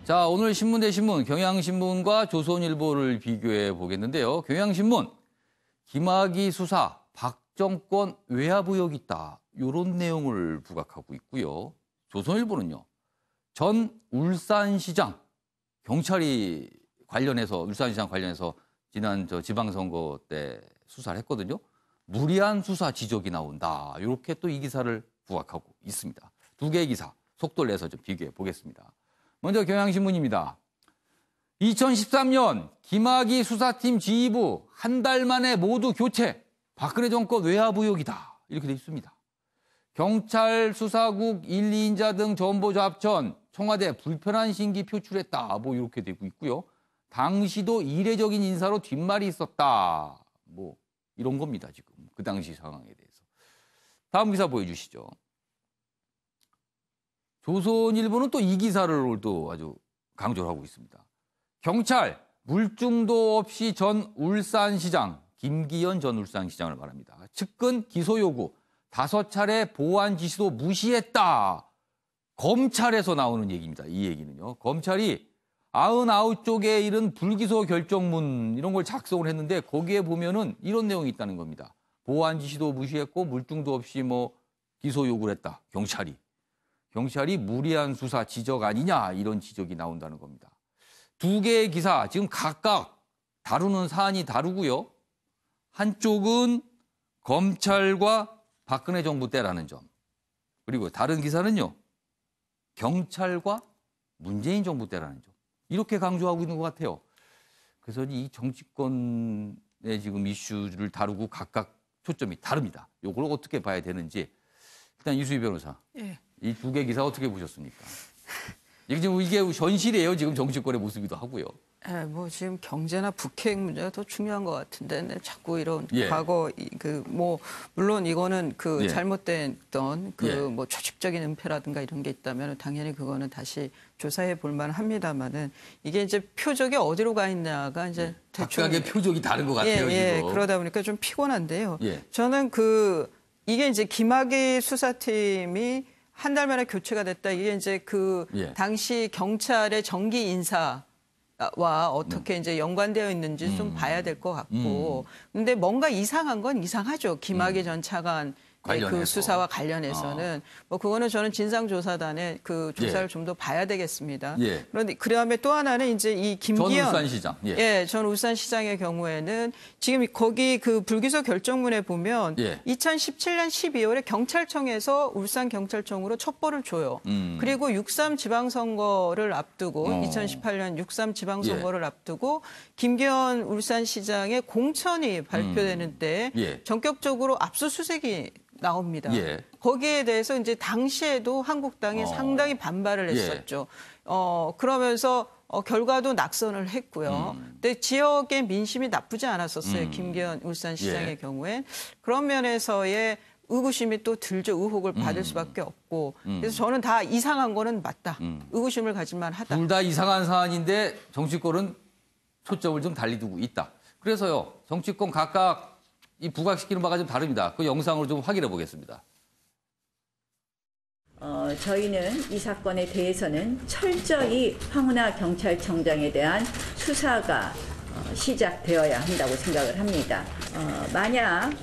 자, 오늘 신문 대 신문, 경향신문과 조선일보를 비교해 보겠는데요. 경향신문, 김학의 수사, 박정권 외압 의혹이 있다. 이런 내용을 부각하고 있고요. 조선일보는요. 전 울산시장, 경찰이 울산시장 관련해서 지난 지방선거 때 수사를 했거든요. 무리한 수사 지적이 나온다. 이렇게 또 이 기사를 부각하고 있습니다. 두 개의 기사, 속도를 내서 좀 비교해 보겠습니다. 먼저 경향신문입니다. 2013년 김학의 수사팀 지휘부 한 달 만에 모두 교체. 박근혜 정권 외압 의혹이다. 이렇게 돼 있습니다. 경찰 수사국 1, 2인자 등 전보조 합천 청와대 불편한 신기 표출했다. 뭐 이렇게 되고 있고요. 당시도 이례적인 인사로 뒷말이 있었다. 뭐 이런 겁니다. 지금 그 당시 상황에 대해서. 다음 기사 보여주시죠. 조선일보는 또 이 기사를 또 아주 강조를 하고 있습니다. 경찰 물중도 없이 전 울산시장 김기현 전 울산시장을 말합니다. 측근 기소 요구 5차례 보안 지시도 무시했다. 검찰에서 나오는 얘기입니다. 이 얘기는요. 검찰이 99쪽에 이른 불기소 결정문 이런 걸 작성을 했는데 거기에 보면은 이런 내용이 있다는 겁니다. 보안 지시도 무시했고 물중도 없이 뭐 기소 요구를 했다. 경찰이 무리한 수사 지적 아니냐 이런 지적이 나온다는 겁니다. 두 개의 기사 지금 각각 다루는 사안이 다르고요. 한쪽은 검찰과 박근혜 정부 때라는 점. 그리고 다른 기사는요. 경찰과 문재인 정부 때라는 점. 이렇게 강조하고 있는 것 같아요. 그래서 이 정치권의 지금 이슈를 다루고 각각 초점이 다릅니다. 이걸 어떻게 봐야 되는지. 일단 이수희 변호사. 예. 이 두 개 기사 어떻게 보셨습니까? 이게 현실이에요. 지금 정치권의 모습이기도 하고요. 예, 뭐 지금 경제나 북핵 문제가 더 중요한 것 같은데 네, 자꾸 이런 예. 과거 물론 이거는 예. 잘못됐던 예. 뭐 조직적인 은폐라든가 이런 게 있다면 당연히 그거는 다시 조사해 볼 만합니다만은 이게 이제 표적이 어디로 가 있냐가 이제 대충 각각의 표적이 다른 것 같아요. 예, 지금. 그러다 보니까 좀 피곤한데요. 예. 저는 이게 이제 김학의 수사팀이 한 달 만에 교체가 됐다. 이게 이제 예. 당시 경찰의 정기 인사와 어떻게 이제 연관되어 있는지 좀 봐야 될 것 같고. 근데 뭔가 이상한 건 이상하죠. 김학의 전 차관 그 수사와 관련해서는 뭐 그거는 저는 진상조사단의 그 조사를 예. 좀 더 봐야 되겠습니다. 예. 그런데 그다음에 또 하나는 이제 이 김기현 전 울산시장. 예, 전 울산시장의 경우에는 지금 거기 그 불기소 결정문에 보면 예. 2017년 12월에 경찰청에서 울산경찰청으로 첩보를 줘요. 그리고 6.3 지방선거를 앞두고 2018년 6.3 지방선거를 예. 앞두고 김기현 울산시장의 공천이 발표되는 때 예. 전격적으로 압수수색이 나옵니다. 예. 거기에 대해서 이제 당시에도 한국당이 상당히 반발을 했었죠. 그러면서 결과도 낙선을 했고요. 근데 지역의 민심이 나쁘지 않았었어요. 김기현 울산시장의 예. 경우엔. 그런 면에서의 의구심이 또 들죠. 의혹을 받을 수밖에 없고. 그래서 저는 다 이상한 거는 맞다. 의구심을 가질만 하다. 둘 다 이상한 사안인데 정치권은 초점을 좀 달리 두고 있다. 그래서요. 정치권 각각 이 부각시키는 바가 좀 다릅니다. 그 영상으로 좀 확인해 보겠습니다. 저희는 이 사건에 대해서는 철저히 황운하 경찰청장에 대한 수사가 시작되어야 한다고 생각을 합니다. 만약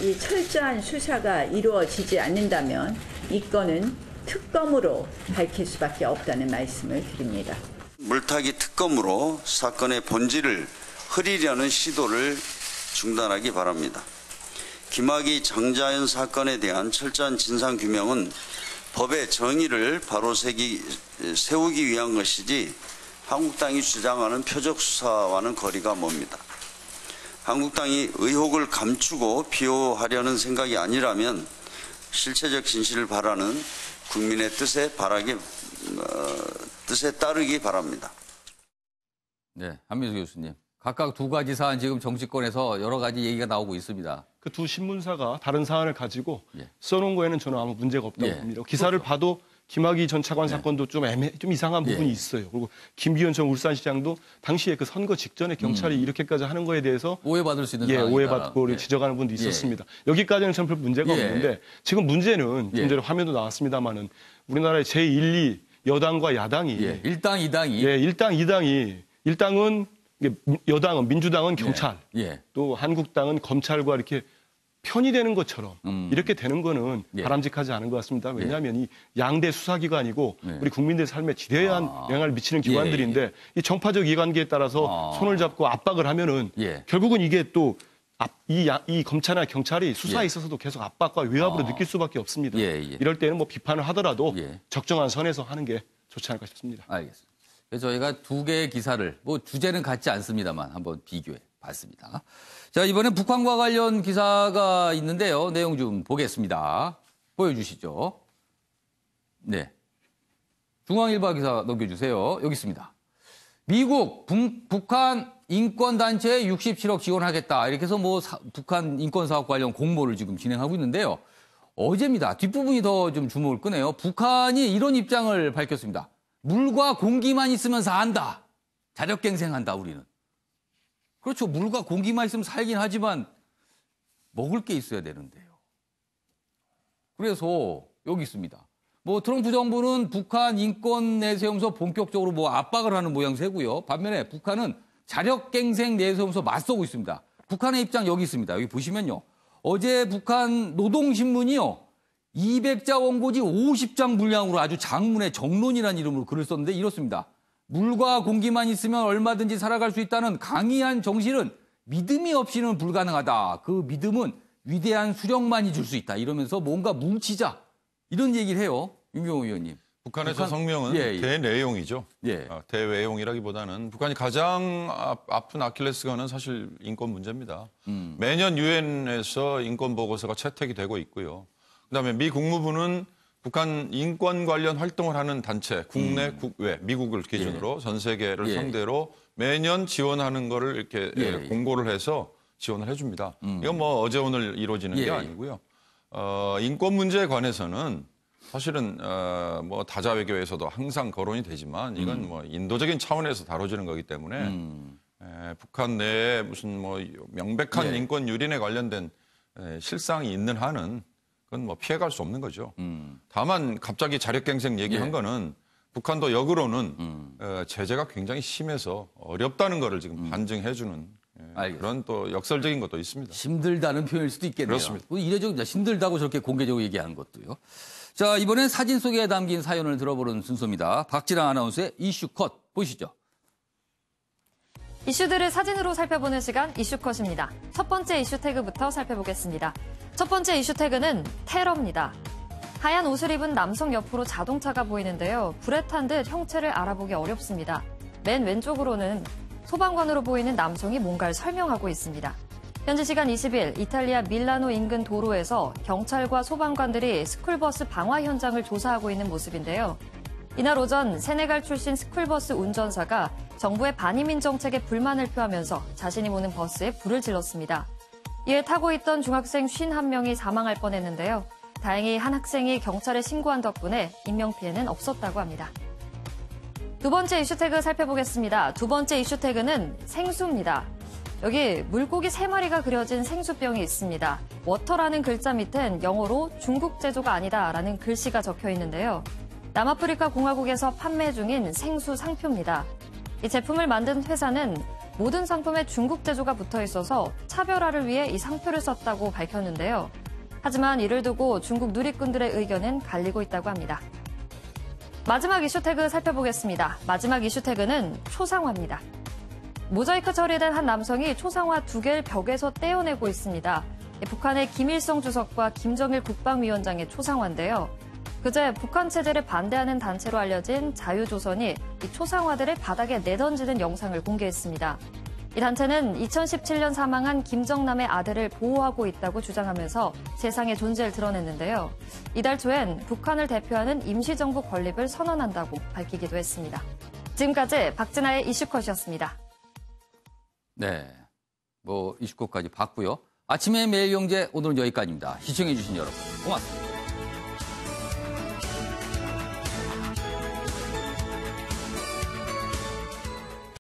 이 철저한 수사가 이루어지지 않는다면 이 건은 특검으로 밝힐 수밖에 없다는 말씀을 드립니다. 물타기 특검으로 사건의 본질을 흐리려는 시도를 중단하기 바랍니다. 김학의 장자연 사건에 대한 철저한 진상규명은 법의 정의를 바로 세우기 위한 것이지 한국당이 주장하는 표적 수사와는 거리가 먼입니다. 한국당이 의혹을 감추고 비호하려는 생각이 아니라면 실체적 진실을 바라는 국민의 뜻에 따르기 바랍니다. 네, 한민수 교수님. 각각 두 가지 사안 지금 정치권에서 여러 가지 얘기가 나오고 있습니다. 그 두 신문사가 다른 사안을 가지고 예. 써놓은 거에는 저는 아무 문제가 없다고 예. 봅니다. 기사를 봐도 김학의 전 차관 사건도 좀 이상한 부분이 있어요. 그리고 김기현 전 울산시장도 당시에 그 선거 직전에 경찰이 이렇게까지 하는 거에 대해서 오해받을 수 있는 상황이다. 오해받고 지적하는 분도 있었습니다. 여기까지는 전 별 문제가 없는데 지금 문제는 좀 전에 화면도 나왔습니다마는 우리나라의 제1, 2 여당과 야당이 예, 1당, 2당이. 예, 1당, 2당이 일당은 여당은 민주당은 경찰, 예. 또 한국당은 검찰과 이렇게 편이 되는 것처럼 이렇게 되는 거는 예. 바람직하지 않은 것 같습니다. 왜냐하면 이 양대 수사기관이고 우리 국민들 삶에 지대한 영향을 미치는 기관들인데 이 정파적 이해관계에 따라서 손을 잡고 압박을 하면은 결국은 이게 또 이 검찰이나 경찰이 수사에 있어서도 계속 압박과 외압으로 느낄 수밖에 없습니다. 이럴 때는 뭐 비판을 하더라도 적정한 선에서 하는 게 좋지 않을까 싶습니다. 알겠습니다. 그래서 저희가 두 개의 기사를 뭐 주제는 같지 않습니다만 한번 비교해 봤습니다. 자, 이번엔 북한과 관련 기사가 있는데요. 내용 좀 보겠습니다. 보여주시죠. 네. 중앙일보 기사 넘겨주세요. 여기 있습니다. 미국, 북한 인권단체에 67억 지원하겠다. 이렇게 해서 뭐 북한 인권사업 관련 공모를 지금 진행하고 있는데요. 어제입니다. 뒷부분이 더 좀 주목을 끄네요. 북한이 이런 입장을 밝혔습니다. 물과 공기만 있으면 산다. 자력갱생한다, 우리는. 그렇죠. 물과 공기만 있으면 살긴 하지만 먹을 게 있어야 되는데요. 그래서 여기 있습니다. 뭐 트럼프 정부는 북한 인권 내세우면서 본격적으로 뭐 압박을 하는 모양새고요. 반면에 북한은 자력갱생 내세우면서 맞서고 있습니다. 북한의 입장 여기 있습니다. 여기 보시면요. 어제 북한 노동신문이요. 200자 원고지 50장 분량으로 아주 장문의 정론이라는 이름으로 글을 썼는데 이렇습니다. 물과 공기만 있으면 얼마든지 살아갈 수 있다는 강의한 정신은 믿음이 없이는 불가능하다. 그 믿음은 위대한 수령만이 줄 수 있다. 이러면서 뭔가 뭉치자. 이런 얘기를 해요. 윤경호 의원님. 북한의 저 성명은 대내용이죠. 대외용이라기보다는 북한이 가장 아픈 아킬레스건은 사실 인권 문제입니다. 매년 유엔에서 인권 보고서가 채택이 되고 있고요. 그다음에 미 국무부는 북한 인권 관련 활동을 하는 단체, 국내, 국외, 미국을 기준으로 전 세계를 상대로 매년 지원하는 거를 이렇게 공고를 해서 지원을 해줍니다. 이건 뭐 어제 오늘 이루어지는 게 아니고요. 인권 문제에 관해서는 사실은 뭐 다자 외교에서도 항상 거론이 되지만 이건 뭐 인도적인 차원에서 다뤄지는 거기 때문에 북한 내에 무슨 뭐 명백한 인권 유린에 관련된 실상이 있는 한은 그건 뭐 피해갈 수 없는 거죠. 다만 갑자기 자력갱생 얘기한 거는 북한도 역으로는 제재가 굉장히 심해서 어렵다는 거를 지금 반증해주는 그런 또 역설적인 것도 있습니다. 힘들다는 표현일 수도 있겠네요. 그렇습니다. 이례적으로 힘들다고 저렇게 공개적으로 얘기하는 것도요. 자, 이번엔 사진 속에 담긴 사연을 들어보는 순서입니다. 박지랑 아나운서의 이슈 컷 보시죠. 이슈들을 사진으로 살펴보는 시간 이슈컷입니다. 첫 번째 이슈 태그부터 살펴보겠습니다. 첫 번째 이슈 태그는 테러입니다. 하얀 옷을 입은 남성 옆으로 자동차가 보이는데요. 불에 탄 듯 형체를 알아보기 어렵습니다. 맨 왼쪽으로는 소방관으로 보이는 남성이 뭔가를 설명하고 있습니다. 현지 시간 20일 이탈리아 밀라노 인근 도로에서 경찰과 소방관들이 스쿨버스 방화 현장을 조사하고 있는 모습인데요. 이날 오전 세네갈 출신 스쿨버스 운전사가 정부의 반이민 정책에 불만을 표하면서 자신이 모는 버스에 불을 질렀습니다. 이에 타고 있던 중학생 51명이 사망할 뻔했는데요. 다행히 한 학생이 경찰에 신고한 덕분에 인명피해는 없었다고 합니다. 두 번째 이슈 태그 살펴보겠습니다. 두 번째 이슈 태그는 생수입니다. 여기 물고기 3마리가 그려진 생수병이 있습니다. 워터라는 글자 밑엔 영어로 중국 제조가 아니다라는 글씨가 적혀 있는데요. 남아프리카 공화국에서 판매 중인 생수 상표입니다. 이 제품을 만든 회사는 모든 상품에 중국 제조가 붙어 있어서 차별화를 위해 이 상표를 썼다고 밝혔는데요. 하지만 이를 두고 중국 누리꾼들의 의견은 갈리고 있다고 합니다. 마지막 이슈 태그 살펴보겠습니다. 마지막 이슈 태그는 초상화입니다. 모자이크 처리된 한 남성이 초상화 2개를 벽에서 떼어내고 있습니다. 북한의 김일성 주석과 김정일 국방위원장의 초상화인데요. 그제 북한 체제를 반대하는 단체로 알려진 자유조선이 이 초상화들을 바닥에 내던지는 영상을 공개했습니다. 이 단체는 2017년 사망한 김정남의 아들을 보호하고 있다고 주장하면서 세상의 존재를 드러냈는데요. 이달 초엔 북한을 대표하는 임시정부 건립을 선언한다고 밝히기도 했습니다. 지금까지 박진아의 이슈컷이었습니다. 네, 뭐 이슈컷까지 봤고요. 아침의 매일경제 오늘은 여기까지입니다. 시청해주신 여러분 고맙습니다.